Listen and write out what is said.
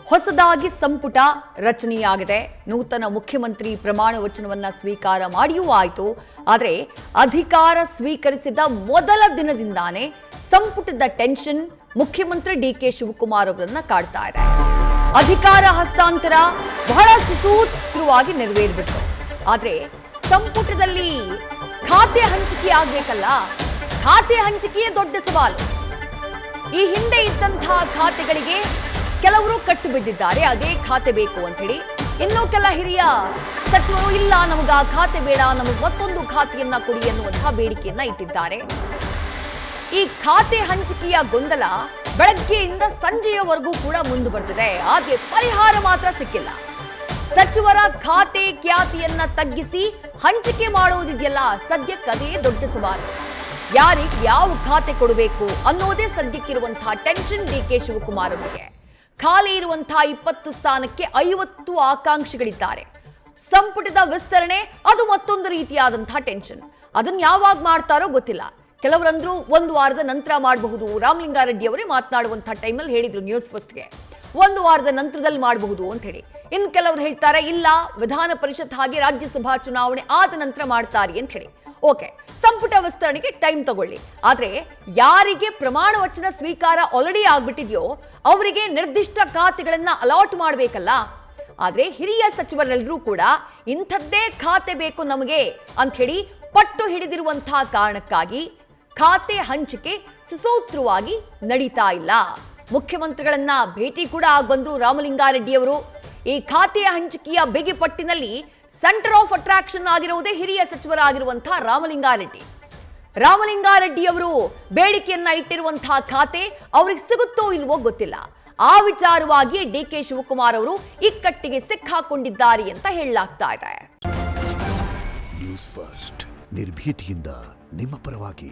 ಹೊಸದಾಗಿ ಸಂಪುಟ ರಚನೆಯಾಗಿದೆ. ನೂತನ ಮುಖ್ಯಮಂತ್ರಿ ಪ್ರಮಾಣ ವಚನವನ್ನ ಸ್ವೀಕಾರ ಮಾಡಿಯೂ ಆಯಿತು. ಆದರೆ ಅಧಿಕಾರ ಸ್ವೀಕರಿಸಿದ ಮೊದಲ ದಿನದಿಂದಾನೇ ಸಂಪುಟದ ಟೆನ್ಷನ್ ಮುಖ್ಯಮಂತ್ರಿ ಡಿಕೆ ಶಿವಕುಮಾರ್ ಅವರನ್ನ ಕಾಡ್ತಾ ಇದೆ. ಅಧಿಕಾರ ಹಸ್ತಾಂತರ ಬಹಳ ಸುಸೂತ್ರವಾಗಿ ನೆರವೇರಿಬಿಟ್ಟು, ಆದ್ರೆ ಸಂಪುಟದಲ್ಲಿ ಖಾತೆ ಹಂಚಿಕೆ ಆಗ್ಬೇಕಲ್ಲ, ಖಾತೆ ಹಂಚಿಕೆಯೇ ದೊಡ್ಡ ಸವಾಲು. ಈ ಹಿಂದೆ ಇದ್ದಂತಹ ಖಾತೆಗಳಿಗೆ ಕೆಲವರು ಕಟ್ಟು ಬಿದ್ದಿದ್ದಾರೆ, ಅದೇ ಖಾತೆ ಬೇಕು ಅಂತ ಹೇಳಿ. ಇನ್ನೂ ಕೆಲ ಹಿರಿಯ ಸಚಿವರು ಇಲ್ಲ, ನಮಗ ಆ ಖಾತೆ ಬೇಡ, ನಮಗೆ ಮತ್ತೊಂದು ಖಾತೆಯನ್ನ ಕೊಡಿ ಅನ್ನುವಂತಹ ಬೇಡಿಕೆಯನ್ನ ಇಟ್ಟಿದ್ದಾರೆ. ಈ ಖಾತೆ ಹಂಚಿಕೆಯ ಗೊಂದಲ ಬೆಳಗ್ಗೆಯಿಂದ ಸಂಜೆಯವರೆಗೂ ಕೂಡ ಮುಂದುವರೆದಿದೆ. ಆದ್ರೆ ಪರಿಹಾರ ಮಾತ್ರ ಸಿಕ್ಕಿಲ್ಲ. ಸಚಿವರ ಖಾತೆ ಖ್ಯಾತಿಯನ್ನ ತಗ್ಗಿಸಿ ಹಂಚಿಕೆ ಮಾಡೋದಿದೆಯಲ್ಲ, ಸದ್ಯಕ್ಕೆ ಅದೇ ದೊಡ್ಡ ಸವಾಲು. ಯಾರಿಗೆ ಯಾವ ಖಾತೆ ಕೊಡಬೇಕು ಅನ್ನೋದೇ ಸದ್ಯಕ್ಕಿರುವಂತಹ ಟೆನ್ಷನ್ ಡಿಕೆ ಶಿವಕುಮಾರ್ ಅವರಿಗೆ. ಖಾಲಿ ಇರುವಂತಹ 20 ಸ್ಥಾನಕ್ಕೆ 50 ಆಕಾಂಕ್ಷಿಗಳಿದ್ದಾರೆ. ಸಂಪುಟದ ವಿಸ್ತರಣೆ ಅದು ಮತ್ತೊಂದು ರೀತಿಯಾದಂತಹ ಟೆನ್ಷನ್. ಅದನ್ನ ಯಾವಾಗ ಮಾಡ್ತಾರೋ ಗೊತ್ತಿಲ್ಲ. ಕೆಲವರಂದ್ರು 1 ವಾರದ ನಂತರ ಮಾಡಬಹುದು. ರಾಮಲಿಂಗಾರೆಡ್ಡಿ ಅವರೇ ಮಾತನಾಡುವಂತಹ ಟೈಮಲ್ಲಿ ಹೇಳಿದ್ರು ನ್ಯೂಸ್ ಫಸ್ಟ್ಗೆ 1 ವಾರದ ನಂತರದಲ್ಲಿ ಮಾಡಬಹುದು ಅಂತ ಹೇಳಿ. ಇನ್ನು ಕೆಲವರು ಹೇಳ್ತಾರೆ ಇಲ್ಲ, ವಿಧಾನ ಪರಿಷತ್ ಹಾಗೆ ರಾಜ್ಯಸಭಾ ಚುನಾವಣೆ ಆದ ನಂತರ ಮಾಡ್ತಾರೆ ಅಂತ ಹೇಳಿ. ಓಕೆ, ಸಂಪುಟ ವಿಸ್ತರಣೆಗೆ ಟೈಮ್ ತಗೊಳ್ಳಿ. ಆದ್ರೆ ಯಾರಿಗೆ ಪ್ರಮಾಣ ವಚನ ಸ್ವೀಕಾರ ಆಲ್ರೆಡಿ ಆಗ್ಬಿಟ್ಟಿದೆಯೋ ಅವರಿಗೆ ನಿರ್ದಿಷ್ಟ ಖಾತೆಗಳನ್ನ ಅಲಾಟ್ ಮಾಡಬೇಕಲ್ಲ. ಆದ್ರೆ ಹಿರಿಯ ಸಚಿವರೆಲ್ಲರೂ ಕೂಡ ಇಂಥದ್ದೇ ಖಾತೆ ಬೇಕು ನಮಗೆ ಅಂತ ಹೇಳಿ ಪಟ್ಟು ಹಿಡಿದಿರುವಂತಹ ಕಾರಣಕ್ಕಾಗಿ ಖಾತೆ ಹಂಚಿಕೆ ಸುಸೂತ್ರವಾಗಿ ನಡೀತಾ ಇಲ್ಲ. ಮುಖ್ಯಮಂತ್ರಿಗಳನ್ನ ಭೇಟಿ ಕೂಡ ಬಂದ್ರು ರಾಮಲಿಂಗಾರೆಡ್ಡಿ ಅವರು. ಈ ಖಾತೆಯ ಹಂಚಿಕೆಯ ಬಿಗಿ ಪಟ್ಟಿನಲ್ಲಿ ಸೆಂಟರ್ ಆಫ್ ಅಟ್ರಾಕ್ಷನ್ ಆಗಿರುವುದೇ ಹಿರಿಯ ಸಚಿವರಾಗಿರುವಂತಹ ರಾಮಲಿಂಗಾರೆಡ್ಡಿ ಅವರು ಬೇಡಿಕೆಯನ್ನ ಇಟ್ಟಿರುವಂತಹ ಖಾತೆ ಅವ್ರಿಗೆ ಸಿಗುತ್ತೋ ಇಲ್ವೋ ಗೊತ್ತಿಲ್ಲ. ಆ ವಿಚಾರವಾಗಿ ಡಿಕೆ ಶಿವಕುಮಾರ್ ಅವರು ಇಕ್ಕಟ್ಟಿಗೆ ಸಿಕ್ಕಾಕೊಂಡಿದ್ದಾರೆ ಅಂತ ಹೇಳಲಾಗ್ತಾ ಇದೆ. ನ್ಯೂಸ್ ಫಸ್ಟ್ ನಿರ್ಭೀತಿಯಿಂದ ನಿಮ್ಮ ಪರವಾಗಿ.